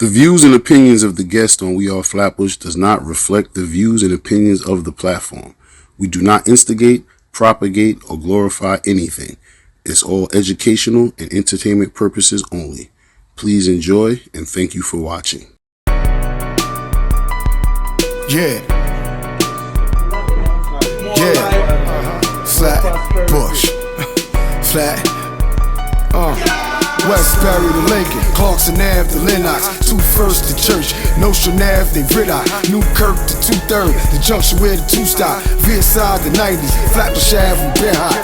The views and opinions of the guest on We Are Flatbush does not reflect the views and opinions of the platform. We do not instigate, propagate, or glorify anything. It's all educational and entertainment purposes only. Please enjoy and thank you for watching. Yeah. Flatbush. Flat. Westbury to Lincoln, Clarkson Ave to Lennox, 2-1 to Church, Notion Ave to Riddock, Newkirk to 2-3, the junction where the 2 stop, Viarside to 90, Flatbush Ave and Bear High.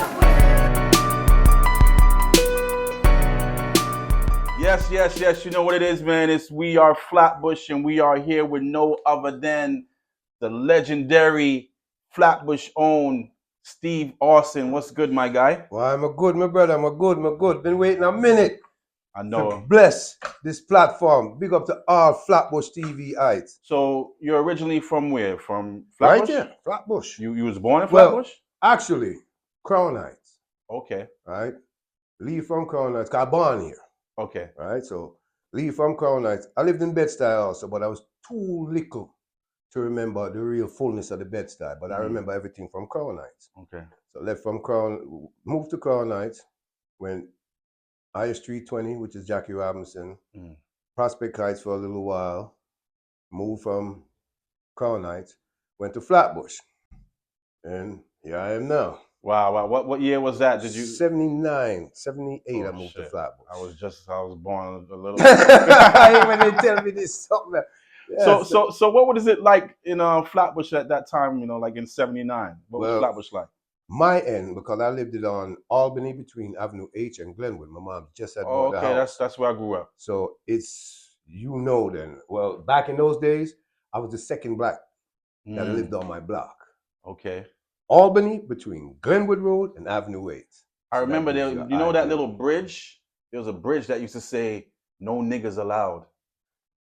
Yes, you know what it is, man. It's We Are Flatbush, and we are here with no other than the legendary Flatbush own Steve Austin. What's good, my guy? Well, I'm a good, my brother. I'm a good. Been waiting a minute. I know. To bless this platform. Big up to all Flatbush TV-ites. So you're originally from where? From Flatbush? Right here, Flatbush. You was born in Flatbush? Well, actually, Crown Heights. Okay. Right? Leave from Crown Heights. I born here. Okay. Right? So, leave from Crown Heights. I lived in Bed-Stuy also, but I was too little to remember the real fullness of the Bed-Stuy. But I remember everything from Crown Heights. Okay. So, left from Crown, moved to Crown Heights, went IS 320, which is Jackie Robinson, Prospect Heights for a little while, moved from Crown Heights, went to Flatbush, and here I am now. Wow. What year was that? Did you? 79, 78, I moved to Flatbush. I was born a little. When they tell me this something. Yeah, so what was it like in Flatbush at that time? You know, like in '79. What was Flatbush like? My end, because I lived it on Albany between Avenue H and Glenwood. My mom just had bought the house. That's where I grew up. So it's, then. Well, back in those days, I was the second black that lived on my block. Okay. Albany between Glenwood Road and Avenue 8. I remember there, you know that little bridge? There was a bridge that used to say, "No niggas allowed."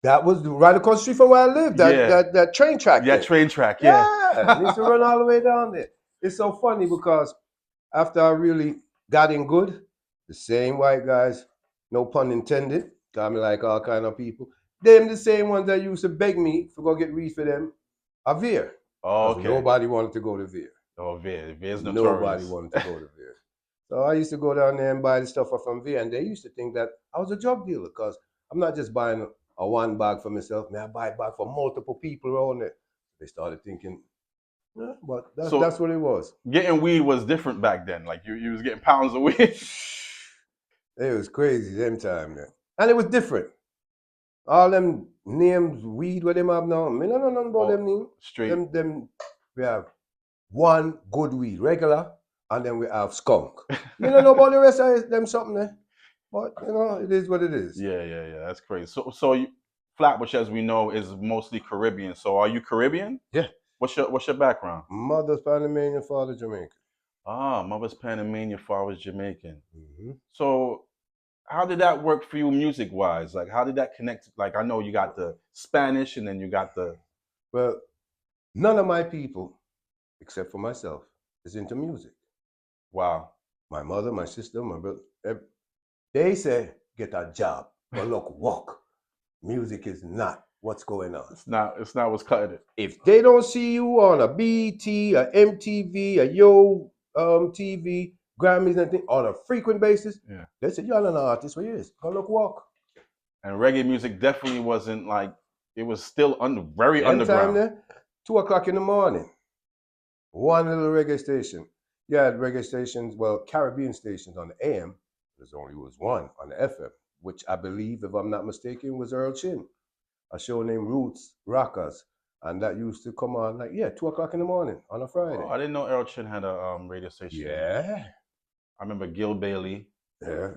That was right across the street from where I lived. That train track. Yeah, train track, yeah. I used to run all the way down there. It's so funny because after I really got in good, the same white guys, no pun intended, got me like all kind of people, them the same ones that used to beg me to go get weed for them, a Veer. Oh, okay. Nobody wanted to go to Veer. Oh, Veer's notorious. Nobody wanted to go to Veer. So I used to go down there and buy the stuff from Veer, and they used to think that I was a drug dealer because I'm not just buying a one bag for myself, man, I buy a bag for multiple people around it. They started thinking, yeah, but that's what it was. Getting weed was different back then. Like you was getting pounds of weed. It was crazy them time then. And it was different. All them names, weed, what them have now, I mean, I don't know nothing about them names. Straight. Them, we have one good weed, regular, and then we have skunk. You don't know about the rest of them something there. But, it is what it is. Yeah. That's crazy. So Flatbush, as we know, is mostly Caribbean. So are you Caribbean? Yeah. What's your background? Mother's Panamanian, father Jamaican. Ah, mother's Panamanian, father's Jamaican. So how did that work for you music-wise? Like, how did that connect? Like, I know you got the Spanish and then you got the... Well, none of my people, except for myself, is into music. Wow. My mother, my sister, my brother, they say, get a job. But look, walk. Music is not what's going on. It's not what's cutting it. If they don't see you on a BET, a MTV, a Yo TV, Grammys, and things on a frequent basis, they say, you're not an artist for years. Go look, walk. And reggae music definitely wasn't like, it was still very underground. There, 2 o'clock in the morning, one little reggae station. You had reggae stations, well, Caribbean stations on the AM. There's only one on the FM, which I believe, if I'm not mistaken, was Earl Chin. A show named Roots Rockers. And that used to come on 2 o'clock in the morning on a Friday. Oh, I didn't know Earl Chin had a radio station. Yeah. I remember Gil Bailey. Yeah.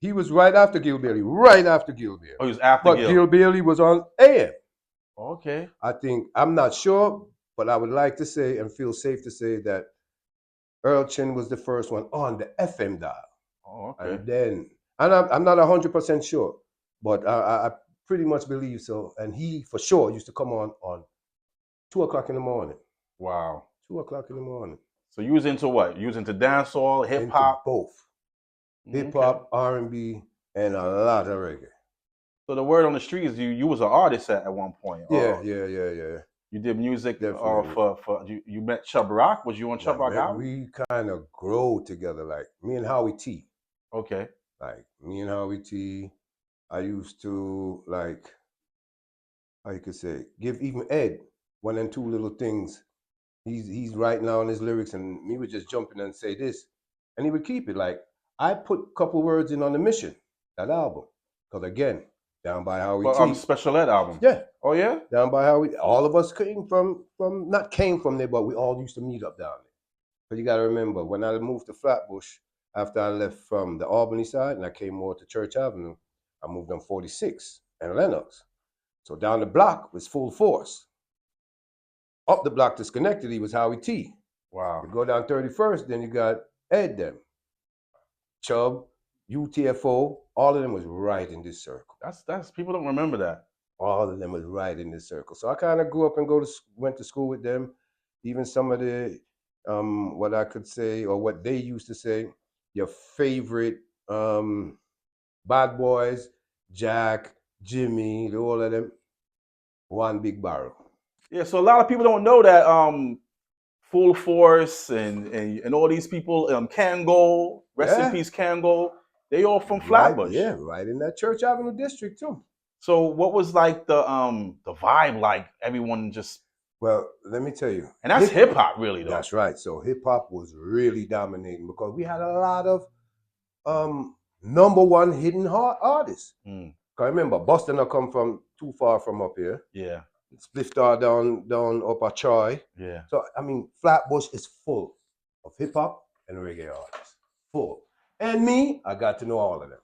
He was right after Gil Bailey. Oh, he was after Gil. But Gil Bailey was on AM. Okay. I'm not sure, but I would like to say and feel safe to say that Earl Chin was the first one on the FM dial. Oh, okay. And then, I'm not 100% sure, but I pretty much believe so. And he, for sure, used to come on 2 o'clock in the morning. Wow. 2 o'clock in the morning. So you was into what? You was into dancehall, hip hop? Both. Hip hop, R&B, and a lot of reggae. So the word on the street is you was an artist at one point. Yeah, Oh, yeah. you did music Definitely. for you met Chubb Rock. Was you on Chubb Rock album? We kind of grow together, like me and Howie T. Okay. Like me and Howie T. I used to like, how you could say, give even Ed one and two little things. He's writing down his lyrics, and me would just jump in and say this, and he would keep it. Like I put a couple words in on the Mission, that album, because again, down by Howie Well, T. Special Ed album. Yeah. Oh yeah. Down by Howie. All of us came from not came from there, but we all used to meet up down there. But you got to remember, when I moved to Flatbush after I left from the Albany side and I came more to Church Avenue, I moved on 46 and Lenox. So down the block was Full Force. Up the block to Schenectady was Howie T. Wow. You go down 31st, then you got Ed them. Chubb, UTFO, all of them was right in this circle. That's people don't remember that. All of them was right in this circle. So I kind of grew up and went to school with them. Even some of the what I could say, or what they used to say, your favorite bad boys, Jack, Jimmy, all of them, one big barrel. Yeah, so a lot of people don't know that Full Force and all these people, Kango, rest in peace Kango, they all from Flatbush. Right, right in that Church Avenue district too. So what was like the vibe like? Everyone just, well, let me tell you. And that's hip hop really though. That's right. So hip hop was really dominating because we had a lot of #1 hidden artists. Cause remember, Boston I come from too far from up here. Yeah. Spliff Star down up at Troy. Yeah. So I mean, Flatbush is full of hip hop and reggae artists. Full. And me, I got to know all of them.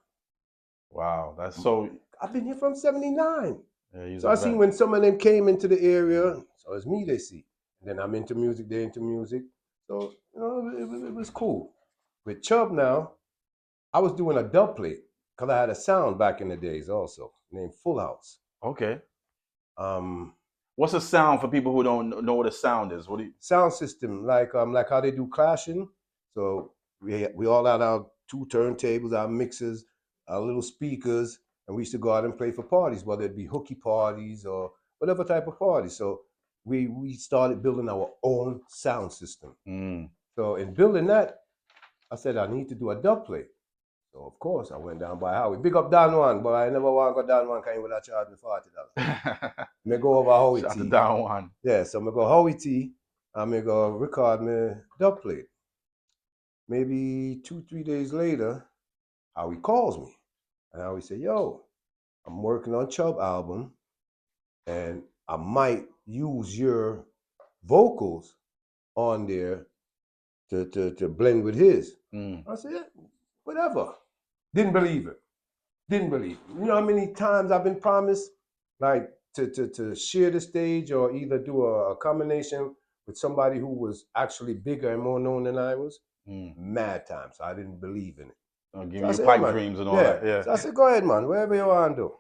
Wow, that's so. I've been here from '79. Yeah, so I seen when some of them came into the area, so it's me they see. And then I'm into music, they're into music. So, you know, it was cool. With Chubb now, I was doing a dub plate because I had a sound back in the days also named Full House. Okay. What's a sound for people who don't know what a sound is? What do you... Sound system, like how they do clashing. So we all had our 2 turntables, our mixers, our little speakers, and we used to go out and play for parties, whether it be hooky parties or whatever type of party. So we started building our own sound system. So in building that, I said I need to do a dub plate. So of course I went down by Howie. Big up Don Juan, but I never want to go down one kind without charging me $40. Me go over Howie T. Don Juan. Yeah, so me go Howie T. and me go record me dub plate. Maybe 2-3 days later, Howie calls me. And Howie say, yo, I'm working on Chubb album and I might use your vocals on there to blend with his. I said, yeah, whatever. Didn't believe it. You know how many times I've been promised like to share the stage or either do a combination with somebody who was actually bigger and more known than I was? Mad times. So I didn't believe in it. I'll give you pipe dreams and all that. Yeah. So I said, go ahead, man, whatever you want to do.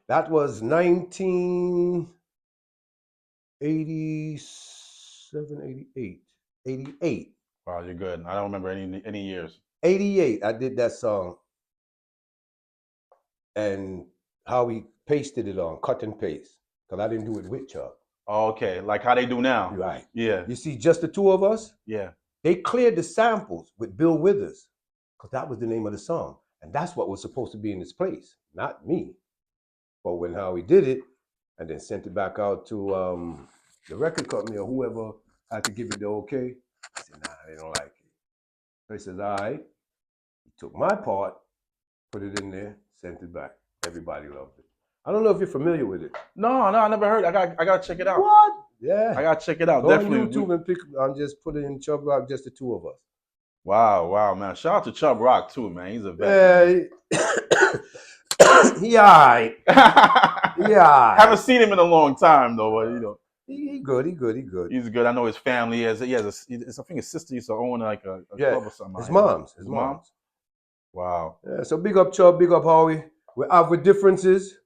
That was 1987, 88. Wow, you're good. I don't remember any years. 88, I did that song. And how we pasted it on, cut and paste. Because I didn't do it with Chubb. Oh, okay, like how they do now. Right. Yeah. You see, just the 2 of us? Yeah. They cleared the samples with Bill Withers. Because that was the name of the song. And that's what was supposed to be in its place, not me. But when Howie did it, and then sent it back out to the record company or whoever had to give it the okay, I said, nah, they don't like it. So he says, all right. He took my part, put it in there, sent it back. Everybody loved it. I don't know if you're familiar with it. No, I never heard. I got to check it out. What? Yeah. I got to check it out. Go Definitely. on YouTube and just put it in Chubb Rock, just the 2 of us. Wow, man. Shout out to Chubb Rock too, man. He's a veteran. He all right. Yeah. Haven't seen him in a long time though, but you know. He good. He's good. I know his family has. I think his sister used to own like a club or something. His mom's. Wow. Yeah. So big up Chubb, big up Howie. We have with differences,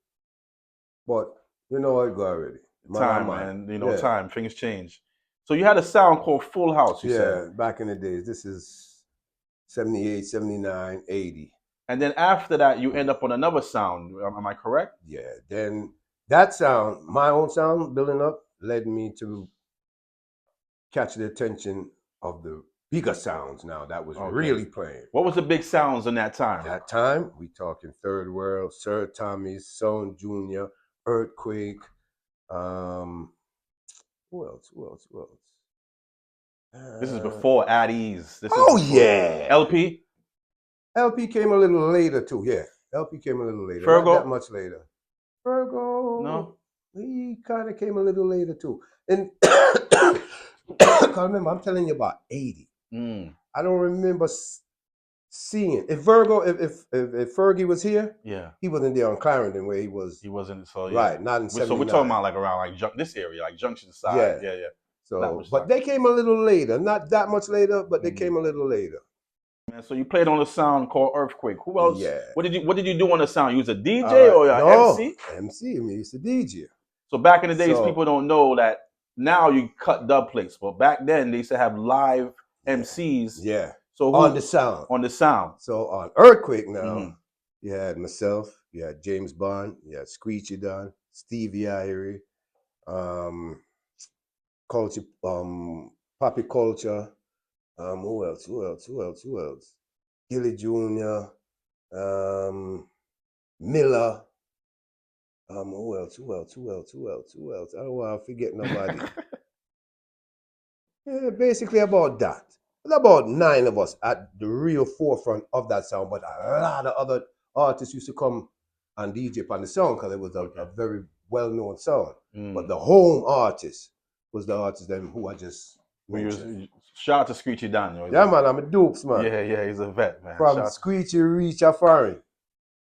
but you know what, go already. Time, man. You know, time. Things change. So you had a sound called Full House. You said back in the days. This is 78, 79, 80. And then after that, you end up on another sound. Am I correct? Yeah. Then that sound, my own sound building up, led me to catch the attention of the bigger sounds now that was really playing. What was the big sounds in that time? That time, we talking Third World, Sir Tommy's, Sound Jr., Earthquake. Who else? This is before At Ease. Yeah. LP? LP came a little later too, yeah. LP came a little later. Fergal? Not that much later. Fergal. No. He kind of came a little later too. And I can't remember, I'm telling you about 80. I don't remember seeing. If Fergie was here, yeah, he wasn't there on Clarendon where he was. He wasn't, so right, yeah. not in 79. So we're talking about like around like this area, like Junction side. Yeah. So, but they came a little later, not that much later, but they came a little later. Man, so you played on a sound called Earthquake. Who else? Yeah. What did you do on the sound? You was a DJ or an MC? MC. We used to DJ. So back in the days, people don't know that now you cut dub plates, but back then they used to have live MCs. Yeah. So on the sound. On the sound. So on Earthquake now, you had myself, you had James Bond, you had Screechy Don, Stevie Irie, Culture, Poppy Culture, who else? Gilly Jr., Miller, who else? I don't want to forget nobody. Yeah, basically about that. There's about 9 of us at the real forefront of that sound, but a lot of other artists used to come and DJ on the sound because it was a very well-known sound. But the home artist was the artist then who I just mentioned. Shout out to Screechy Don. Yeah, man, I'm a dupes, man. Yeah, he's a vet, man. From Screechy reach a foreign.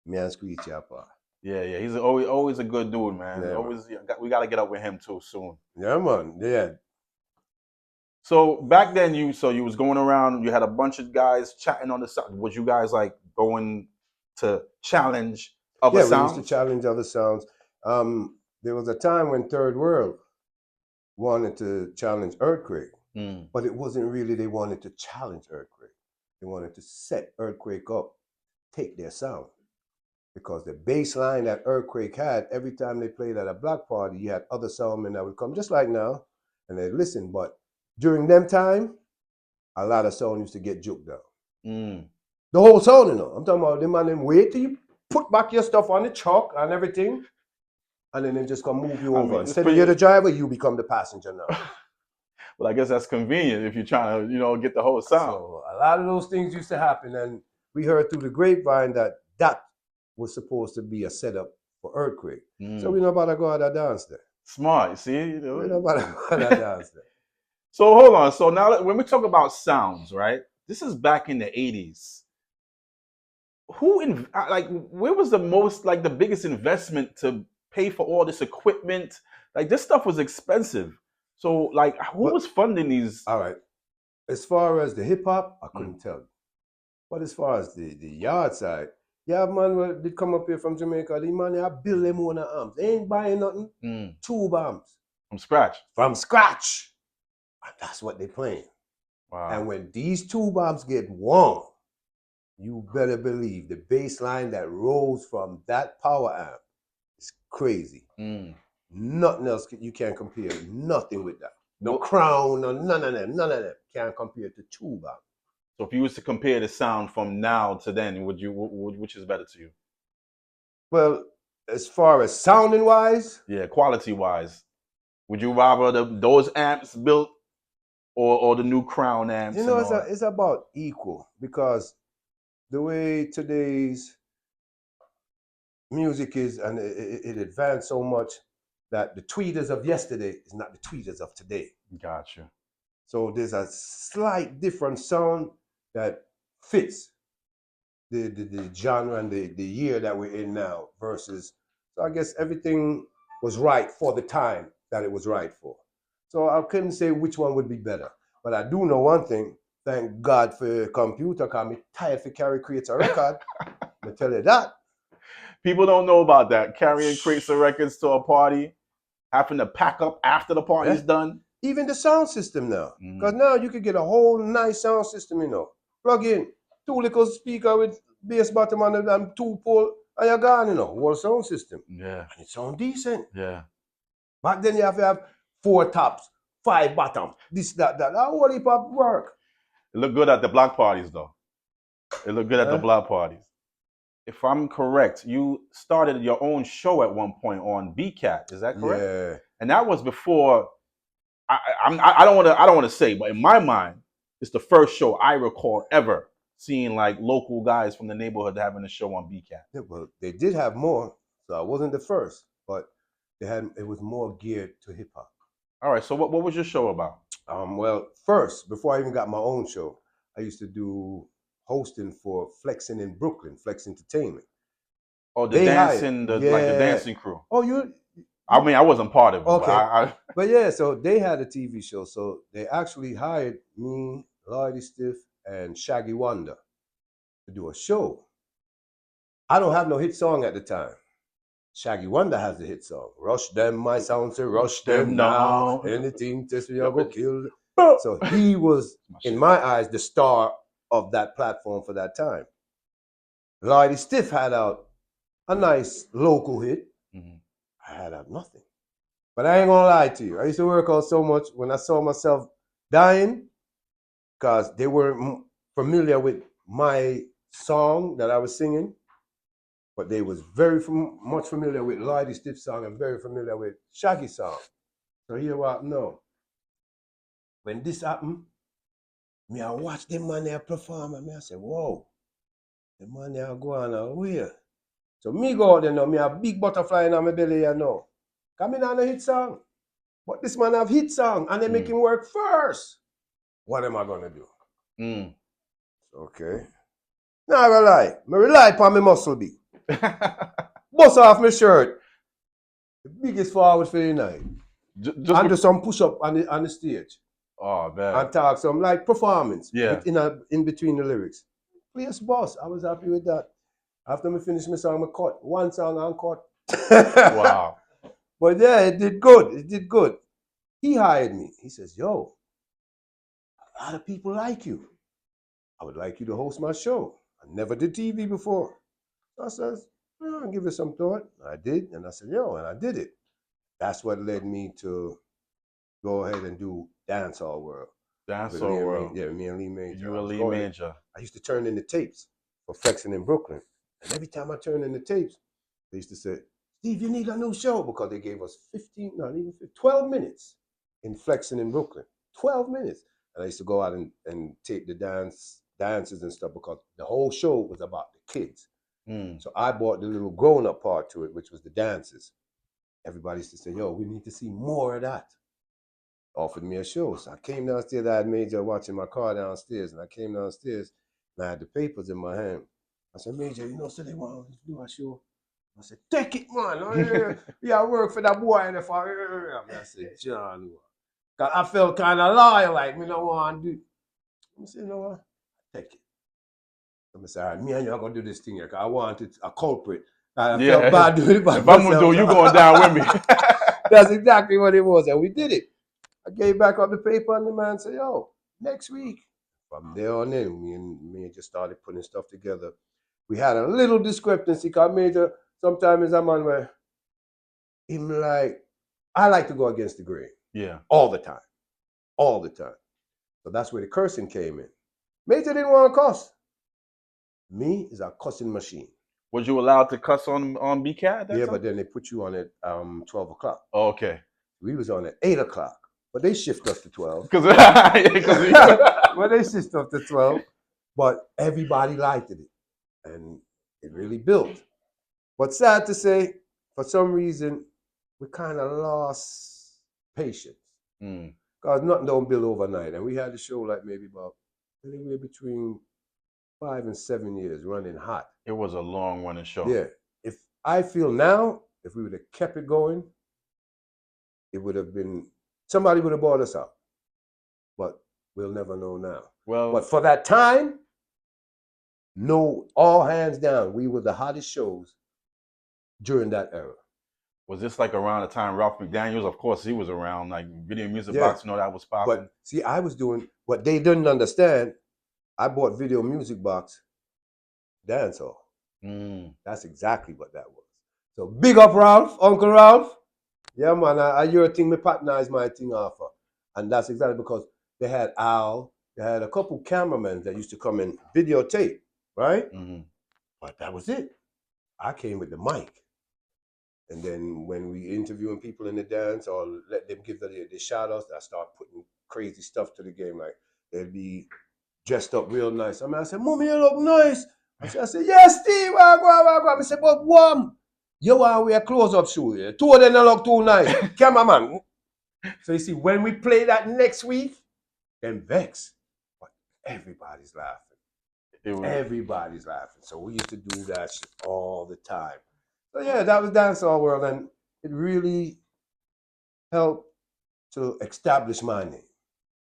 Me and Screechy apart. Yeah, he's always a good dude, man. Yeah, we got to get up with him too soon. Yeah, man. Yeah. So back then, you was going around. You had a bunch of guys chatting on the sound. Was you guys like going to challenge other sounds? Yeah, we used to challenge other sounds. There was a time when Third World wanted to challenge Earthquake, but it wasn't really they wanted to challenge Earthquake. They wanted to set Earthquake up, take their sound. Because the bass line that Earthquake had, every time they played at a black party, you had other soundmen that would come, just like now, and they'd listen. But during them time, a lot of sound used to get juked down. The whole sound, you know. I'm talking about them and them wait till you put back your stuff on the truck and everything, and then they just come move you over. Instead of you're the driver, you become the passenger now. Well, I guess that's convenient if you're trying to, get the whole sound. So a lot of those things used to happen, and we heard through the grapevine that was supposed to be a setup for Earthquake. So we know about to go out and dance there. Smart, see? We know about to go out and dance there. So hold on. So now when we talk about sounds, right? This is back in the 80s. Where was the biggest investment to pay for all this equipment? Like this stuff was expensive. So who was funding these? All right. As far as the hip hop, I couldn't tell you. But as far as the yard side, yeah, man, did come up here from Jamaica. The man, I build them own arms. They ain't buying nothing. Tube arms. From scratch. From scratch. And that's what they playing. Wow. And when these tube arms get warm, you better believe the bass line that rolls from that power amp is crazy. Nothing else you can't compare. Nothing with that. No Crown, no none of them can't compare to tube amp. So if you was to compare the sound from now to then, which is better to you? Well, as far as sounding wise, yeah, quality wise, would you rather those amps built or the new Crown amps? You know, it's about equal, because the way today's music is, and it advanced so much that the tweeters of yesterday is not the tweeters of today. Gotcha. So there's a slight different sound that fits the genre and the year that we're in now versus, so I guess everything was right for the time that it was right for. So I couldn't say which one would be better. But I do know one thing, thank God for a computer, because I'm tired for carry crates of record. I tell you that. People don't know about that. Carrying crates of records to a party, having to pack up after the party's done. Even the sound system now. Because now you could get a whole nice sound system, Plug in 2 little speaker with bass bottom and them 2-pole, and you're gone, you know, whole sound system. Yeah. And it sound decent. Yeah. Back then you have to have 4 tops, 5 bottoms, this, that. That whole heap of work. It looked good at the block parties, though. It looked good at the block parties. If I'm correct, you started your own show at one point on BCAT. Is that correct? Yeah. And that was before. I don't want to say, but in my mind, it's the first show I recall ever seeing like local guys from the neighborhood having a show on BCAT. Yeah, well, they did have more, so I wasn't the first, but it was more geared to hip hop. All right. So what was your show about? Well, first, before I even got my own show, I used to do hosting for Flexing in Brooklyn, Flex Entertainment. Oh, the dancing, like the dancing crew. Oh, you? I mean, I wasn't part of it. Okay. But yeah, so they had a TV show. So they actually hired me, Lloydie Stiff, and Shaggy Wonder to do a show. I don't have no hit song at the time. Shaggy Wonder has the hit song. Rush them, my sound say, rush them now. Anything test me, I go kill. So he was, in my eyes, the star of that platform for that time. Lloydie Stiff had out a nice local hit. Mm-hmm. I had out nothing. But I ain't gonna lie to you. I used to work out so much when I saw myself dying because they weren't familiar with my song that I was singing, but they was very much familiar with Lloydie Stiff's song and very familiar with Shaggy's song. So here what no. When this happened, me I watch them man there perform and me I say, whoa, the man there go on away. So me go out there now, me have a big butterfly in my belly here now. Come in on a hit song. But this man have hit song and they make him work first. What am I gonna do? Okay. Now I lie. Me rely upon my muscle be. Bust off my shirt. The biggest forward for the night. And do some push up on the stage. Oh man. And talk some like performance. Yeah. In between the lyrics. Place boss. I was happy with that. After me finish my song, I cut. One song and cut. Wow. But yeah, it did good. It did good. He hired me. He says, yo, a lot of people like you. I would like you to host my show. I never did TV before. So I says, well, I'll give it some thought. I did. And I said, yo, and I did it. That's what led me to go ahead and do Dancehall World. Dancehall World. Yeah, me and Lee Major. You and Lee Major. I used to turn in the tapes for Flexing in Brooklyn. And every time I turned in the tapes, they used to say, Steve, you need a new show, because they gave us 12 minutes in Flexing in Brooklyn. 12 minutes. And I used to go out and tape the dances and stuff, because the whole show was about the kids. So I brought the little grown-up part to it, which was the dances. Everybody used to say, yo, we need to see more of that. Offered me a show. So I came downstairs. I had Major watching my car downstairs, and I came downstairs and I had the papers in my hand. I said, Major, so they want to do a show. I said, take it, man. Yeah, I work for that boy in the fire. I said, John, cause I felt kind of loyal, like, me no want to do. I said, you know what? Take it. I said, all right, me and you are going to do this thing here, because I wanted a culprit. I felt bad doing it by myself. If I'm going to do, you going down with me. That's exactly what it was, and we did it. I gave back up the paper, and the man said, yo, next week. From there on in, me and just started putting stuff together. We had a little discrepancy, because Major, sometimes I'm on where him like, I like to go against the grain. Yeah. All the time. All the time. So that's where the cursing came in. Major didn't want to cuss. Me is a cussing machine. Was you allowed to cuss on BCAT? Yeah, but then they put you on at 12 o'clock. Oh, okay. We was on at 8 o'clock. But they shift us to 12. But they shift us to 12. But everybody liked it. And it really built. But sad to say, for some reason, we kind of lost patience. Because nothing don't build overnight. And we had the show like maybe about anywhere between 5 and 7 years running hot. It was a long running show. Yeah. If I feel now, if we would have kept it going, it would have been, somebody would have bought us out. But we'll never know now. Well, but for that time, no, all hands down, we were the hottest shows during that era. Was this like around the time Ralph McDaniels, of course, he was around, like Video Music Box, that was popping? But see, I was doing what they didn't understand. I bought Video Music Box dancehall. Mm. That's exactly what that was. So big up Ralph, Uncle Ralph. Yeah, man, I your thing, my partner is my thing offer. And that's exactly because they had Al, they had a couple cameramen that used to come and videotape, right? Mm-hmm. But that was it. I came with the mic. And then when we interviewing people in the dance or let them give the shout outs, I start putting crazy stuff to the game. Like they'd be dressed up real nice. I said, Mommy, you look nice. I said, yes, Steve, I go. I said, but one, you want to wear close-up shoes. Two of them don't look too nice. Cameraman. So you see, when we play that next week, then vex. But everybody's laughing. Everybody's laughing. So we used to do that shit all the time. So yeah, that was Dancehall World, and it really helped to establish my name.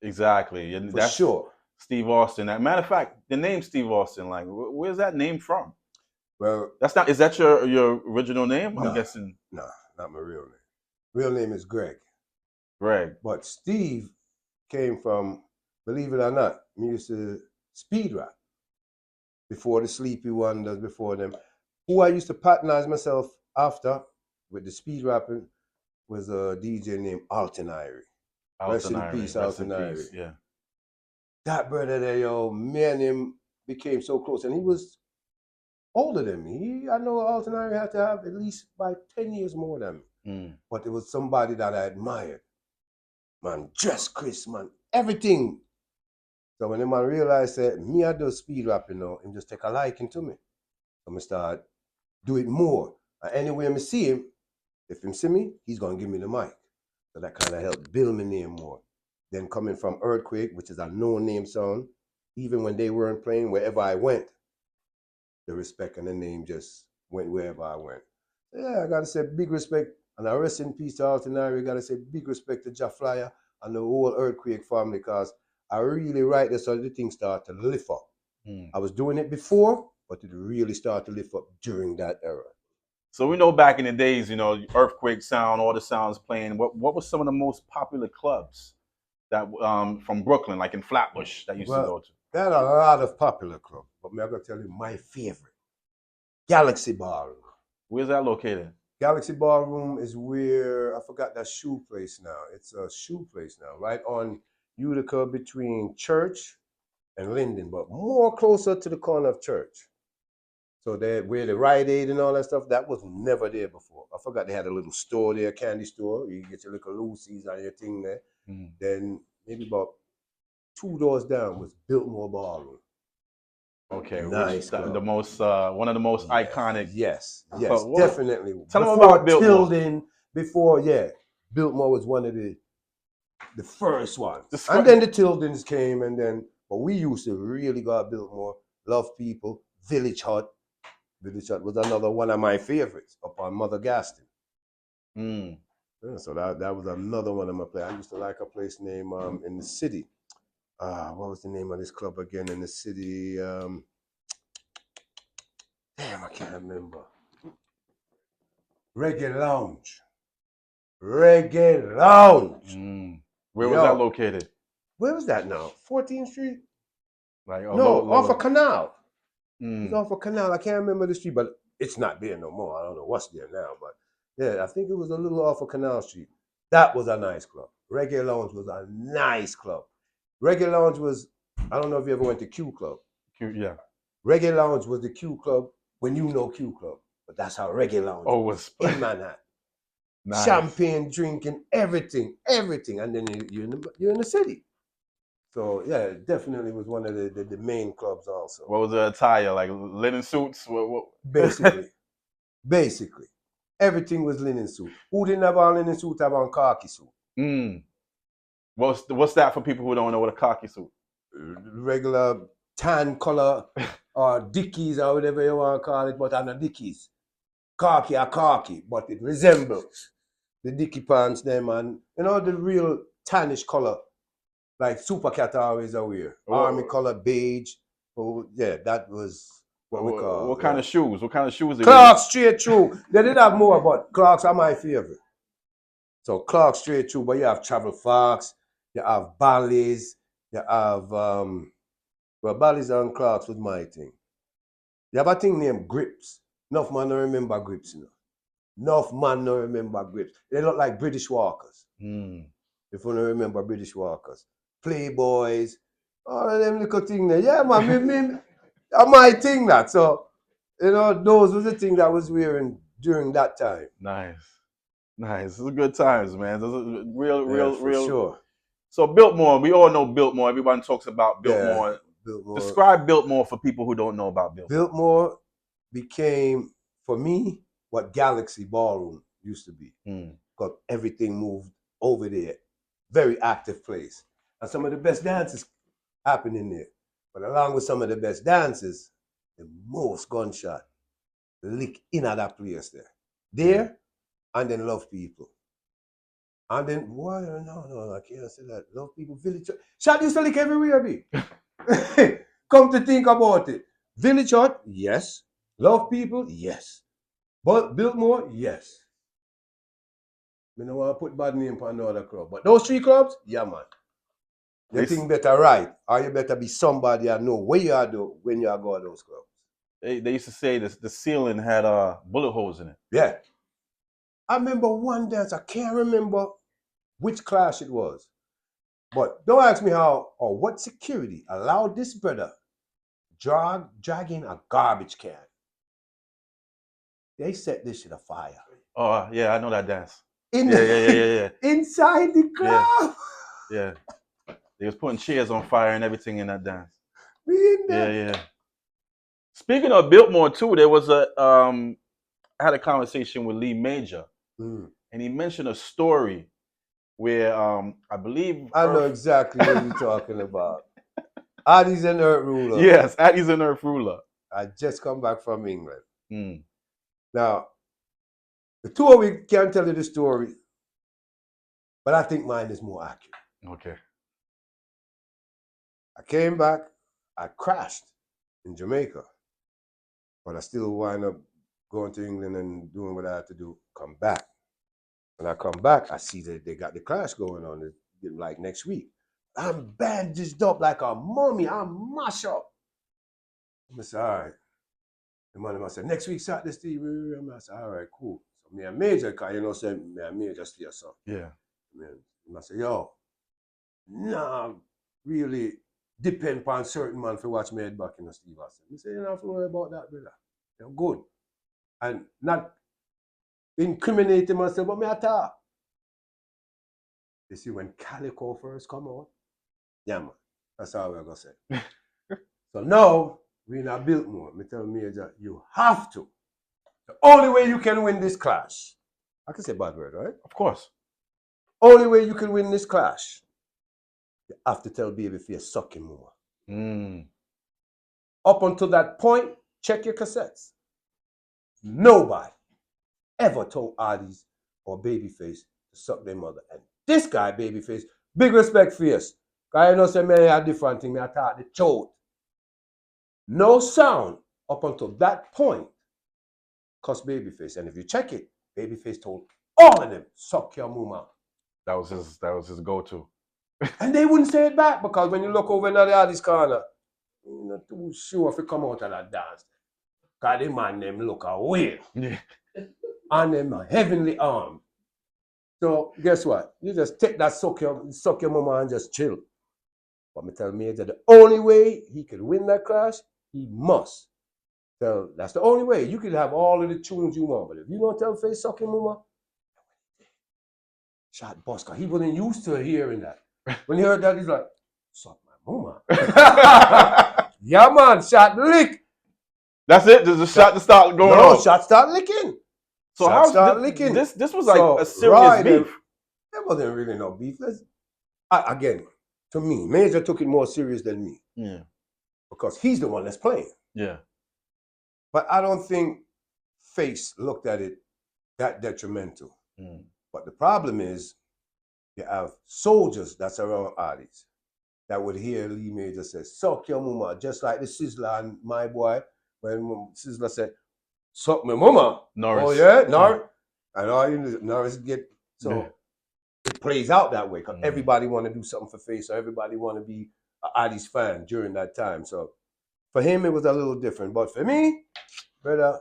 Exactly. And For that's sure. Steve Austin. Matter of fact, the name Steve Austin, like, where's that name from? Well, is that your original name? I'm guessing. No, not my real name. Real name is Greg. Greg. But Steve came from, believe it or not, we used to speed rap before the Sleepy Wonders, before them. Who I used to patronize myself after with the speed rapping was a DJ named Alton Irie. Rest in peace, Alton Irie. Yeah. That brother there, yo, me and him became so close. And he was older than me. I know Alton Irie had to have at least by 10 years more than me. Mm. But it was somebody that I admired. Man, dress Chris, man, everything. So when the man realized that me I do speed rapping now, him just take a liking to me. So I start do it more. And anywhere I see him, if him see me, he's gonna give me the mic. So that kind of helped build my name more. Then coming from Earthquake, which is a no-name song, even when they weren't playing, wherever I went, the respect and the name just went wherever I went. Yeah, I gotta say big respect, and I rest in peace to Alton Irie. Gotta say big respect to Ja Flyer and the whole Earthquake family, because I really write this so the thing start to lift up. I was doing it before, but it really started to lift up during that era. So we know back in the days, Earthquake sound, all the sounds playing. What were some of the most popular clubs that from Brooklyn, like in Flatbush, that used to go to? There are a lot of popular clubs, but I'm gonna tell you my favorite, Galaxy Ballroom. Where's that located? Galaxy Ballroom is where I forgot that shoe place now. It's a shoe place now, right on Utica between Church and Linden, but more closer to the corner of Church. So where the Rite Aid and all that stuff, that was never there before. I forgot they had a little store there, candy store. You get your little Lucy's and your thing there. Then maybe about 2 doors down was Biltmore Ballroom. Okay, nice. The most one of the most iconic. Yes, definitely. Tell them about Biltmore. Before Biltmore was one of the first ones. And then the Tildens came, but we used to really go to Biltmore, love people, Village Hut. Village Hut was another one of my favorites up on Mother Gaston. Yeah, so that was another one of my places. I used to like a place named in the city. What was the name of this club again in the city? Damn, I can't remember. Reggae Lounge. Where was that located? Where was that now? 14th Street? Off a Canal. It's off a Canal. I can't remember the street, but it's not there no more. I don't know what's there now, but yeah, I think it was a little off of Canal Street. That was a nice club. Reggae Lounge was a nice club. Reggae Lounge was, I don't know if you ever went to Q Club. Yeah. Reggae Lounge was the Q Club when you know Q Club. But that's how Reggae Lounge was in Manhattan. Nice. Champagne, drinking, everything. And then you're in the city. So yeah, it definitely was one of the main clubs also. What was the attire? Like linen suits? What? Basically. Everything was linen suit. Who didn't have on linen suit have on khaki suit? What's that for people who don't know what a khaki suit? Regular tan color or Dickies or whatever you want to call it, but on a Dickies. Khaki, but it resembles the Dickie pants them and the real tannish color like Super Cat always wear. Army color, beige. Oh yeah, that was what we call. What kind of shoes? What kind of shoes? Clarks straight through. They did have more, but Clarks are my favorite. So Clarks straight through, but you have Travel Fox, you have Bally's, you have Bally's and Clarks was my thing. You have a thing named Grips. Enough man don't remember Grips, you know. Enough man don't remember Grips. They look like British Walkers. Mm. If you don't remember British Walkers. Playboys, all of them little things there. Yeah, man, my thing that. So, you know, those were the things that I was wearing during that time. Nice. Nice. It's good times, man. This is real. For sure. So Biltmore, we all know Biltmore. Everyone talks about Biltmore. Yeah, Biltmore. Describe Biltmore for people who don't know about Biltmore. Biltmore became, for me, what Galaxy Ballroom used to be. Because everything moved over there. Very active place. And some of the best dances happen in there. But along with some of the best dances, the most gunshot lick in at that place there. There, and then Love People. And then, why? No, I can't say that. Love People, Village Hut. Shot used to lick everywhere, B. Come to think about it. Village Hut, yes. Love People, yes. But Biltmore, yes. I don't want to put bad name for another club. But those three clubs, yeah, man. You think better right, or you better be somebody I know where you are do when you are go to those clubs. They used to say the ceiling had bullet holes in it. Yeah. I remember one dance, I can't remember which class it was. But don't ask me how or what security allowed this brother dragging a garbage can. They set this shit afire. Oh, yeah, I know that dance. Yeah. Inside the club. Yeah. They was putting chairs on fire and everything in that dance. Yeah. Speaking of Biltmore too, there was I had a conversation with Lee Major, and he mentioned a story where I believe I know exactly what you're talking about. Addie's an Earth Ruler. Yes, Addie's an Earth Ruler. I just come back from England. Now, the two of we can tell you the story, but I think mine is more accurate. Okay. I came back, I crashed in Jamaica, but I still wind up going to England and doing what I had to do, come back. When I come back, I see that they got the clash going on like next week. I'm bandaged up like a mummy. I'm mash up. I said, all right. The man must say, next week, Saturday, Steve. I said, all right, cool. So me and Major, because you know, say, me and Major still son. Yeah. I said, yo, nah, really depend upon certain man for watch me head back in the Steve. I said, you don't have to worry about that, brother. You're good. And not incriminating myself, but me I talk. You see, when Calico first come out, yeah, man, that's how we're going to say. So now, we're in a Biltmore. Me tell Major, you have to. The only way you can win this clash, I can say bad word, right? Of course. Only way you can win this clash, you have to tell Babyface suck him more. Up until that point, check your cassettes. Nobody ever told Addis or Babyface to suck their mother. And this guy, Babyface, big respect for you. Because I know some men have different things. I thought the throat. No sound up until that point cuss Babyface. And if you check it, Babyface told all of them, suck your mama. That was his go-to. And they wouldn't say it back because when you look over in the Addis corner, you're not too sure if you come out of that dance. Because the man them look away. Yeah. And them are heavenly armed. So guess what? You just take that suck your mama and just chill. But me tell Major the only way he could win that clash, he must. So that's the only way. You could have all of the tunes you want, but if you don't tell Face suck your mama, shot bust. He wasn't used to hearing that. When he heard that, he's like, suck my mama. Yeah, man, shot lick. That's it? There's a shot to start going on? No, shot start licking. So how start licking? This was like a serious beef. There wasn't really no beef. Again, to me, Major took it more serious than me. Yeah. Because he's the one that's playing. Yeah. But I don't think Face looked at it that detrimental. But the problem is, you have soldiers that's around Addis that would hear Lee Major say, suck your mama, just like the Sizzler and my boy, when Sizzler said, suck my mama. Norris. Oh, yeah? Norris. And all you know, Norris get, so it plays out that way because everybody want to do something for Face, or everybody want to be an Addis fan during that time. So For him, it was a little different. But for me, brother,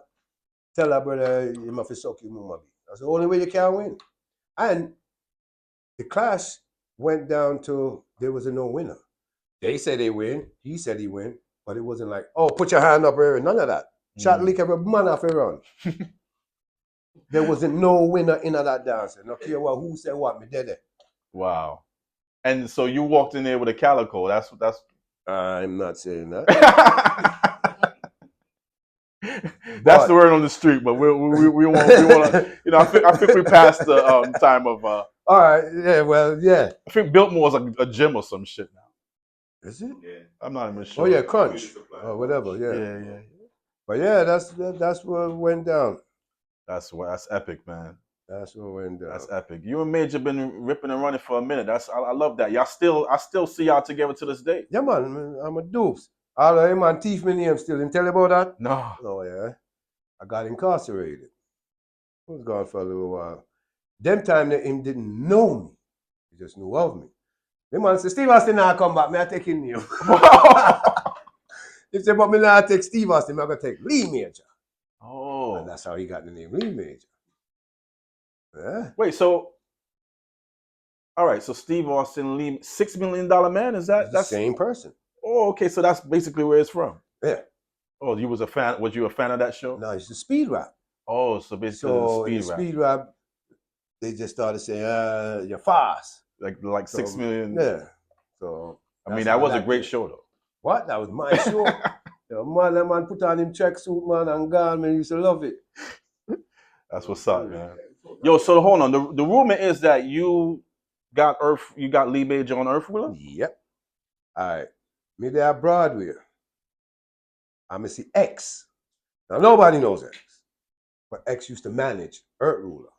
tell that brother you must suck your mama. That's the only way you can win. And the clash went down to there was a no winner. They said they win. He said he win. But it wasn't like, oh, put your hand up here. None of that. Shot lick every man off a run. There wasn't no winner in that dance. No care what who said what, me did it. Wow. And so you walked in there with a calico. That's I'm not saying that. That's the word on the street, but we want to, you know, I think we passed the time of all right, yeah, well, yeah. I think Biltmore's a gym or some shit now. Is it? Yeah. I'm not even sure. Oh yeah, Crunch. Or whatever, yeah. Yeah. But yeah, that's what went down. That's epic, man. That's what went down. That's epic. You and Major been ripping and running for a minute. I love that. I still see y'all together to this day. Yeah, man, I'm a dupes. All of him and thief my name still. Him tell you about that? No. Oh yeah. I got incarcerated. I was gone for a little while. Them time that him didn't know me. He just knew of me. The man said, Steve Austin now come back, me I take him name. He said, but me now take Steve Austin, I gotta take Lee Major. Oh. And that's how he got the name Lee Major. Yeah. Wait, so all right, so Steve Austin Lee, $6 Million Man, is that That's the same person? Oh, okay, so that's basically where it's from. Yeah. Oh, you was a fan? Was you a fan of that show? No, it's the speed rap. Oh, so basically So speed rap, they just started saying, you're fast. Like So, 6 million. Yeah. So I mean, that was a great show though. What? That was my show. That man put on him tracksuit, man, and gone, man. Used to love it. That's what's up, man. Yo, so hold on. The rumor is that you got Lee Major on Earth Wheeler? Yep. All right. Me there at Broadway. I'm see X. Now nobody knows X, but X used to manage Earth Ruler.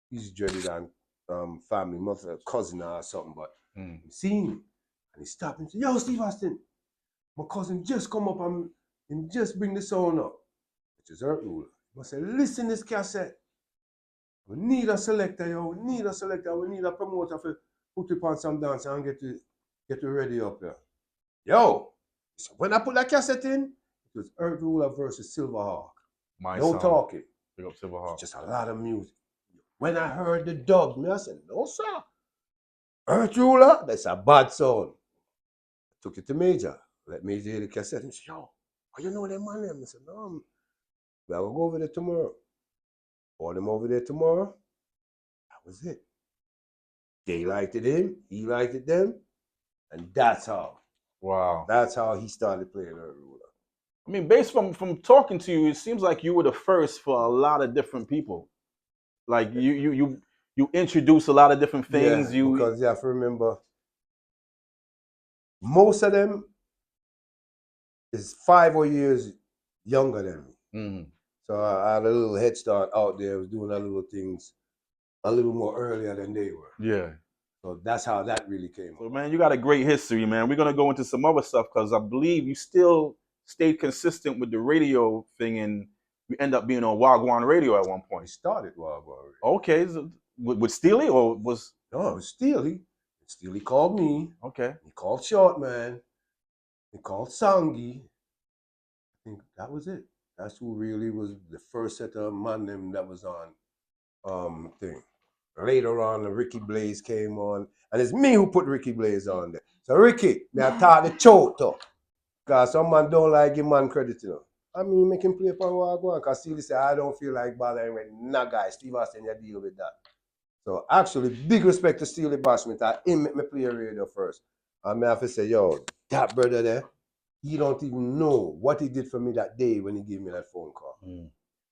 He's dreaded on family, mother, cousin or something, but he seen him and he stopped and said, "Yo, Steve Austin, my cousin just come up and just bring the sound up," which is Earth Ruler. I said, "Listen this cassette. We need a selector, yo. We need a selector. We need a promoter for put it on some dance and get it ready up there." Yo, so when I put that cassette in, it was Earth Ruler versus Silverhawk. No talking. Big up Silverhawk. Just a lot of music. When I heard the dub, I said, "No, sir. Earth Ruler, that's a bad sound." I took it to Major. Let Major hear the cassette. He said, "Yo, how you know them man?" I said, "No, I will go over there tomorrow." Brought him over there tomorrow. That was it. They liked it him, he liked it them, and that's how. Wow. That's how he started playing Earth Ruler. I mean, based from talking to you, it seems like you were the first for a lot of different people. Like you introduce a lot of different things. Yeah, because you have to remember, most of them is 5 or years younger than me. Mm-hmm. So I had a little head start out there. I was doing a little things a little more earlier than they were. Yeah. So that's how that really came. So man, you got a great history, man. We're gonna go into some other stuff because I believe you still stayed consistent with the radio thing, and you end up being on Wagwan Radio at one We point. started Wagwan Radio. Okay, so with Steelie or was? No, it was Steelie. Steelie called me. Okay. He called Shortman. He called Sangi. I think that was it. That's who really was the first set of man them that was on thing. Later on, Ricky Blaze came on, and it's me who put Ricky Blaze on there. So Ricky, me I taught the chote up. Cause some man don't like give man credit, you know. I mean, make him play upon Wagwan. Cause Steelie said, I don't feel like bothering with nah guy. Steve Austin, you deal with that. So actually, big respect to Steelie Bashment. I him make me play radio first. And I have to say, yo, that brother there, he don't even know what he did for me that day when he gave me that phone call.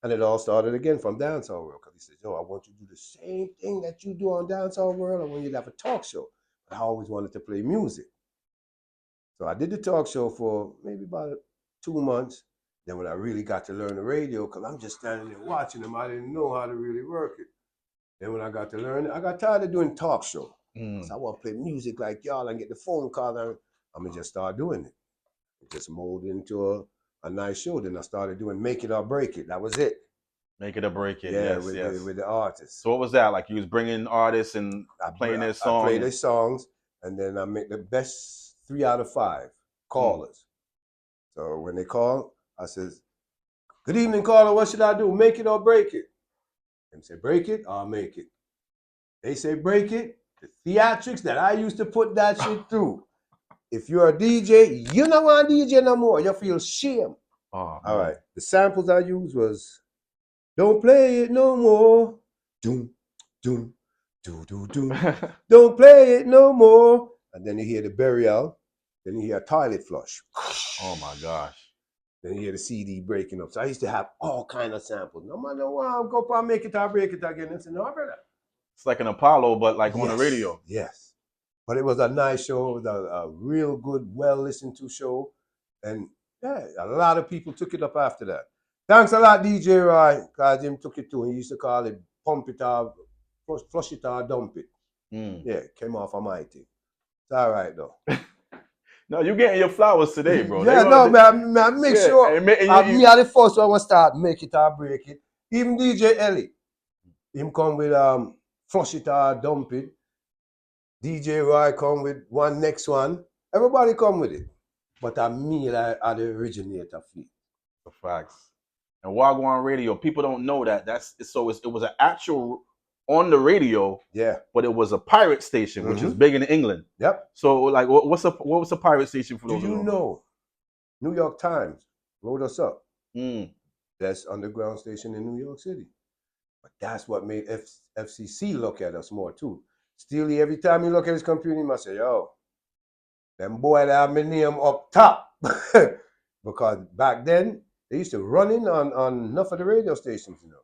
And it all started again from Dancehall World. Because he said, yo, I want you to do the same thing that you do on Dancehall World. I want you to have a talk show. But I always wanted to play music. So I did the talk show for maybe about 2 months. Then when I really got to learn the radio, because I'm just standing there watching them, I didn't know how to really work it. Then when I got to learn it, I got tired of doing talk show. So I want to play music like y'all and get the phone call. And I'm going to just start doing it. It just molded into a nice show. Then I started doing Make It or Break It. That was it. Make It or Break It. Yeah, yes, with the artists. So what was that? Like you was bringing artists and playing their songs? I play their songs, and then I make the best 3 out of 5 callers. So when they call, I says, "Good evening, caller. What should I do? Make it or break it?" Them say, "Break it, I'll make it." They say, "Break it." The theatrics that I used to put that shit through. If you're a DJ, you don't want to DJ no more. You feel shame. Oh, All right. The samples I used was "Don't play it no more." Doom, doom, do, do, doom. Don't play it no more. And then you hear the burial. Then you hear a toilet flush. Oh my gosh. Then you hear the CD breaking up. So I used to have all kind of samples. No matter what, I'll go up and make it, I'll break it again. And say, "No, brother." It's like an Apollo, but like on the Yes, radio. Yes. But it was a nice show. It was a real good, well listened to show. And yeah, a lot of people took it up after that. Thanks a lot, DJ Roy, because him took it too. He used to call it pump it or flush it or dump it. Yeah, it came off of my thing. It's all right though. No, you getting your flowers today, bro. Yeah, no, man, I make sure and me are the first one to start make it or break it. Even DJ Ellie, him come with flush it or dump it. DJ Roy come with one next one. Everybody come with it. But me, I the originator feel. The facts. And Wagwan Radio, people don't know that. It was an actual on the radio, Yeah. but it was a pirate station, which is big in England. Yep. So like, what was the pirate station for Do those? you know? New York Times wrote us up. Mm. Best underground station in New York City. But that's what made FCC look at us more too. Steelie, every time you look at his computer, he must say, "Yo, them boy that have my name up top." Because back then, they used to run in on enough of the radio stations, you know.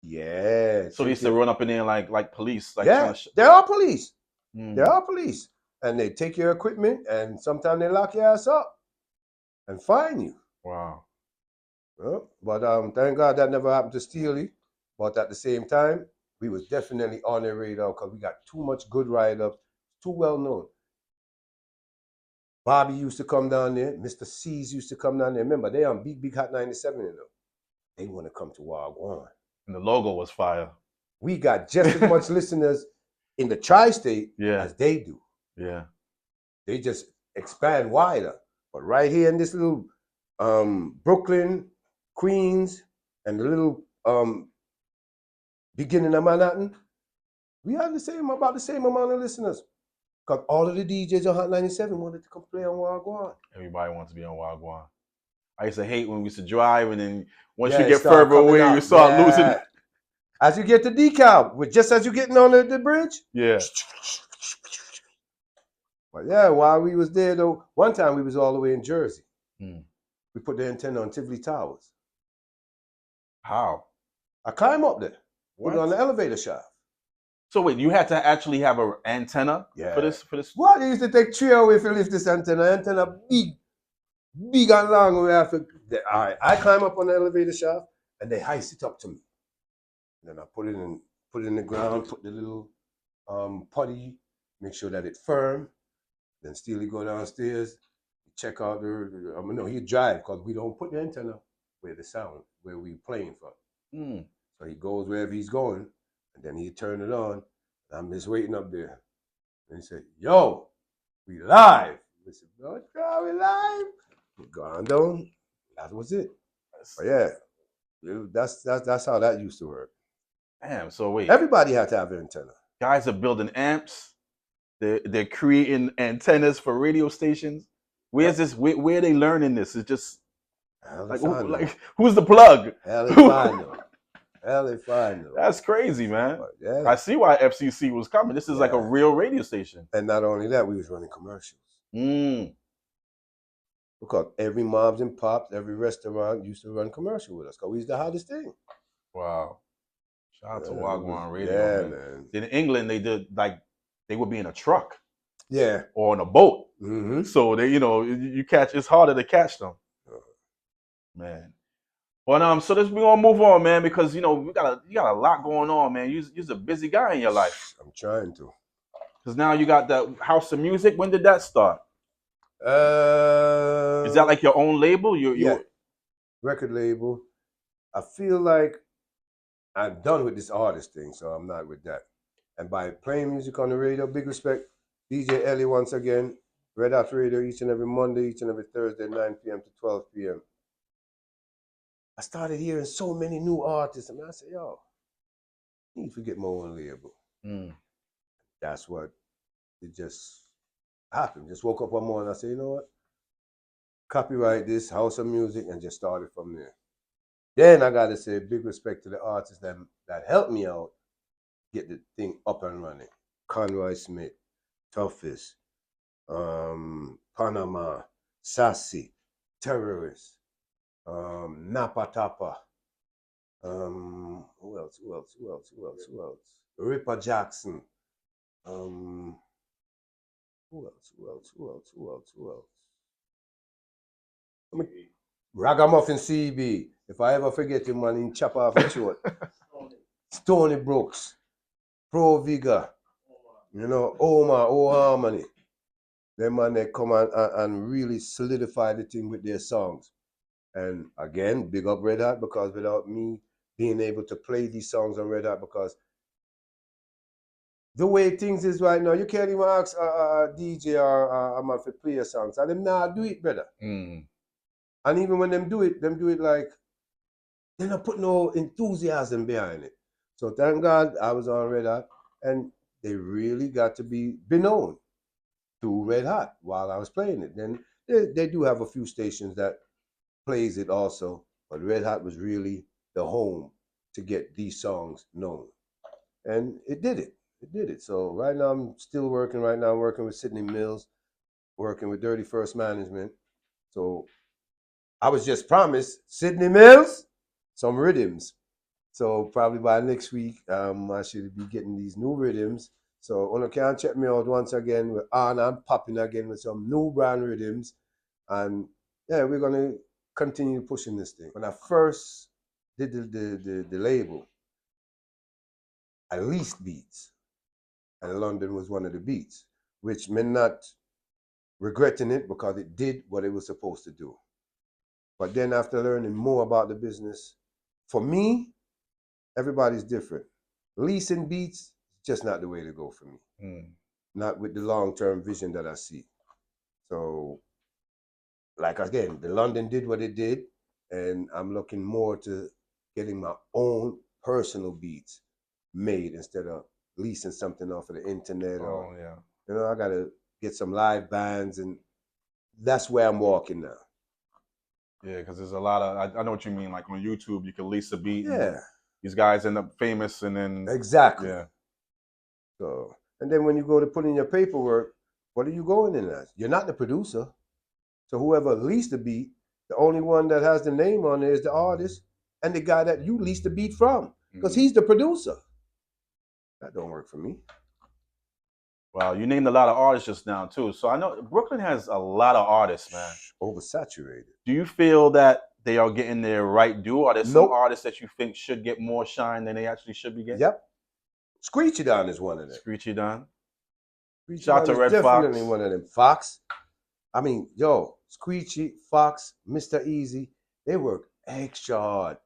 Yeah. So they used to run up in there like police. Like yeah, they're all police. Mm. They're all police. And they take your equipment and sometimes they lock your ass up and fine you. Wow. Well, but thank God that never happened to Steelie. But at the same time, we was definitely on the radar because we got too much good write-ups, too well known. Bobby used to come down there. Mr. C's used to come down there. Remember, they on Big Hot 97, you know. They want to come to Wagwan. And the logo was fire. We got just as much listeners in the tri-state as they do. Yeah. They just expand wider. But right here in this little Brooklyn, Queens, and the little beginning of Manhattan, we have about the same amount of listeners. Because all of the DJs on Hot 97 wanted to come play on Wagwan. Everybody wants to be on Wagwan. I used to hate when we used to drive, and then once you it get start further away, coming you out. start losing. As you get to DeKalb, just as you're getting on the bridge. Yeah. But yeah, while we was there though, one time we was all the way in Jersey. We put the antenna on Tivoli Towers. How? I climb up there. Put it on the elevator shaft. So wait, you had to actually have an antenna for this? What? They used to take 3 hours to lift this antenna. Antenna big and long. We have to. All right, I climb up on the elevator shaft and they heist it up to me. And then I put it in the ground, put the little putty, make sure that it's firm. Then Steelie go downstairs, check out he drive because we don't put the antenna where we playing from. So he goes wherever he's going, and then he turn it on. And I'm just waiting up there. And he said, "Yo, we live." I said, "Oh God, we live." We gone down. That was it. But yeah, that's how that used to work. Damn. So wait, everybody had to have an antenna. Guys are building amps. They're creating antennas for radio stations. Where's this? Where are they learning this? It's just who's the plug? Hell if I know. Hell if I know. That's crazy, man. But yeah. I see why FCC was coming. This is like a real radio station. And not only that, we was running commercials. Because every moms and pops, every restaurant used to run commercial with us because we was the hottest thing. Wow. Shout out to Wagwan Radio. Yeah, man. In England, they did they would be in a truck. Yeah. Or on a boat. So they, you catch, it's harder to catch them. Man. But so we're gonna move on, man, because you got a lot going on, man. You're a busy guy in your life. I'm trying to. Because now you got the House of Music. When did that start? Is that like your own label? Yeah. Record label. I feel like I'm done with this artist thing, so I'm not with that. And by playing music on the radio, big respect, DJ Ellie once again. Red Hot Radio each and every Monday, each and every Thursday, 9 p.m. to 12 p.m. I started hearing so many new artists, and I said, yo, I need to get my own label. That's what it just happened. Just woke up one morning, I said, you know what? Copyright this, House of Music, and just started from there. Then I got to say big respect to the artists that helped me out get the thing up and running. Conroy Smith, Toughest, Panama, Sassy, Terrorist, Napa Tapa, who else? Ripper Jackson, who else? Ragamuffin CB. If I ever forget him, man, he chop off his throat. Stony Brooks, Pro Vigor, you know, Omar, O Harmony. Them man, they come and really solidify the thing with their songs. And again, big up Red Hot, because without me being able to play these songs on Red Hot, because the way things is right now, you can't even ask a DJ or a man to play a song. So them not do it, brother. And even when them do it like, they're not put no enthusiasm behind it. So thank God I was on Red Hot, and they really got to be known through Red Hot while I was playing it. Then they do have a few stations that plays it also, but Red Hot was really the home to get these songs known. And it did it. So right now I'm still working. Right now I'm working with Sidney Mills, working with Dirty First Management. So I was just promised Sidney Mills some rhythms. So probably by next week, I should be getting these new rhythms. So you can check me out once again. We're on and popping again with some new brand rhythms. And yeah, we're gonna continue pushing this thing. When I first did the label, I leased beats. And London was one of the beats, which meant not regretting it because it did what it was supposed to do. But then after learning more about the business, for me, everybody's different. Leasing beats, just not the way to go for me. Not with the long-term vision that I see. So, like again, the London did what it did, and I'm looking more to getting my own personal beats made instead of leasing something off of the internet. You know, I gotta get some live bands, and that's where I'm walking now. Yeah, because there's a lot of, I know what you mean. Like on YouTube, you can lease a beat. Yeah. These guys end up famous, and then Exactly. Yeah. So, and then when you go to put in your paperwork, what are you going in as? You're not the producer. So whoever leased the beat, the only one that has the name on it is the artist and the guy that you leased the beat from, because he's the producer. That don't work for me. Wow, you named a lot of artists just now too. So I know Brooklyn has a lot of artists, man. Oversaturated. Do you feel that they are getting their right due? Are there some artists that you think should get more shine than they actually should be getting? Yep. Screechy Don is one of them. Screechy Don. Shout out to Red definitely Fox. One of them. Fox. I mean, yo, Screechy, Fox, Mr. Easy, they work extra hard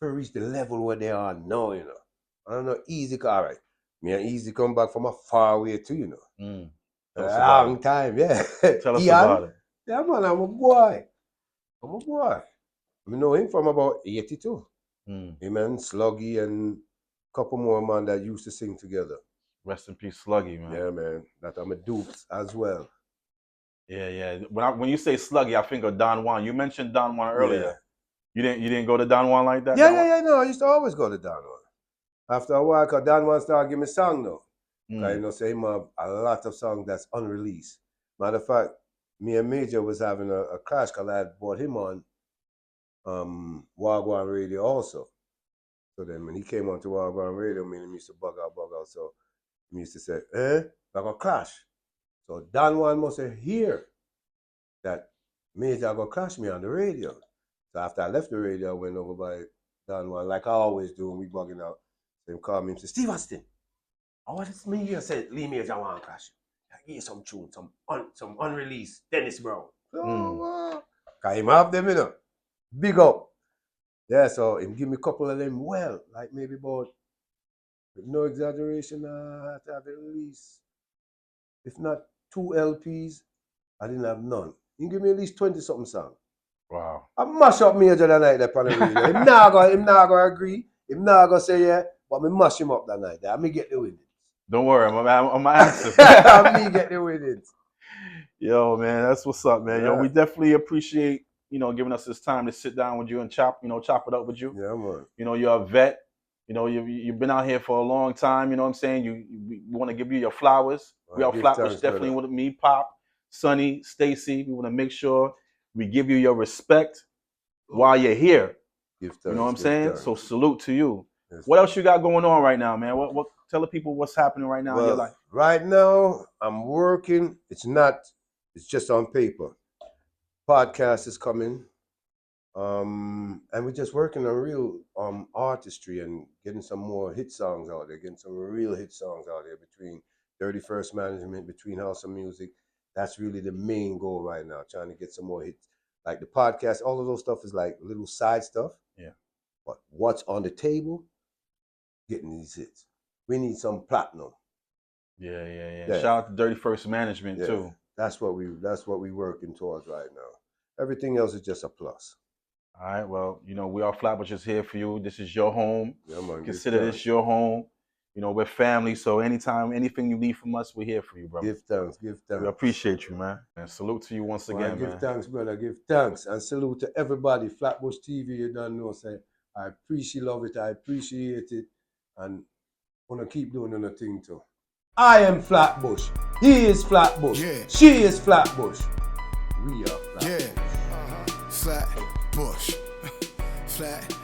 to reach the level where they are now, you know. I don't know, Easy, all right. Me and Easy come back from a far way too, you know. A long time, yeah. Tell us about it. Yeah, man, I'm a boy. I know him from about 82. Him and Sluggy and a couple more man that used to sing together. Rest in peace, Sluggy, man. Yeah, man. That I'm a dupes as well. Yeah. When you say Sluggy, I think of Don Juan. You mentioned Don Juan earlier. Yeah. You didn't go to Don Juan like that? Yeah. No, I used to always go to Don Juan. After a while, because Don Juan started giving me song now. Because you know, say him have a lot of songs that's unreleased. Matter of fact, me and Major was having a clash because I had brought him on Wagwan Radio also. So then when he came on to Wagwan Radio, me and him used to bug out. So he used to say, I got clash. So Don Juan must have hear that Major got clash me on the radio. So after I left the radio, I went over by Don Juan, like I always do when we bugging out. So he called me and said, Steve Austin, what is me? I said, Lee Major want clash. I hear some tune, some unreleased Dennis Brown. Cause him have them, you know. Big up. Yeah, so him give me a couple of them well, like maybe about, with no exaggeration, I have to have at least, if not 2 LPs, I didn't have none. You give me at least 20-something songs. Wow. I mash up Major that night there on the radio. Him not gonna agree. Him not gonna say yeah, but me mash him up that night there. Me get the winnings. Don't worry, I'm my answer. Me get the winnings. Yo, man, that's what's up, man. Yeah. Yo, we definitely appreciate, giving us this time to sit down with you and chop it up with you. Yeah, man. You're a vet. You've been out here for a long time. You know what I'm saying? We want to give you your flowers. We are Flatbush, definitely with me, Pop, Sonny, Stacy. We want to make sure we give you your respect while you're here. Give thanks, you know what I'm saying? Thanks. So salute to you. Yes. What else you got going on right now, man? What tell the people what's happening right now in your life? Right now, I'm working. It's just on paper. Podcast is coming. And we're just working on real artistry and getting some more hit songs out there, getting some real hit songs out there between 31st Management, between House of Music. That's really the main goal right now, trying to get some more hits. Like the podcast, all of those stuff is like little side stuff. Yeah. But what's on the table? Getting these hits. We need some platinum. Yeah. Shout out to 31st Management too. That's what we working towards right now. Everything else is just a plus. All right, well, we are Flatbush is here for you. This is your home. Yeah, man, consider this your home. We're family, so anytime, anything you need from us, we're here for you, brother. Give thanks. We appreciate you, man. And salute to you once again, man. Give thanks, brother. Give thanks. And salute to everybody. Flatbush TV, you don't know, say, I love it. I appreciate it. And want to keep doing another thing too. I am Flatbush. He is Flatbush. Yeah. She is Flatbush. We are Flatbush. Yeah. Flatbush. Flat.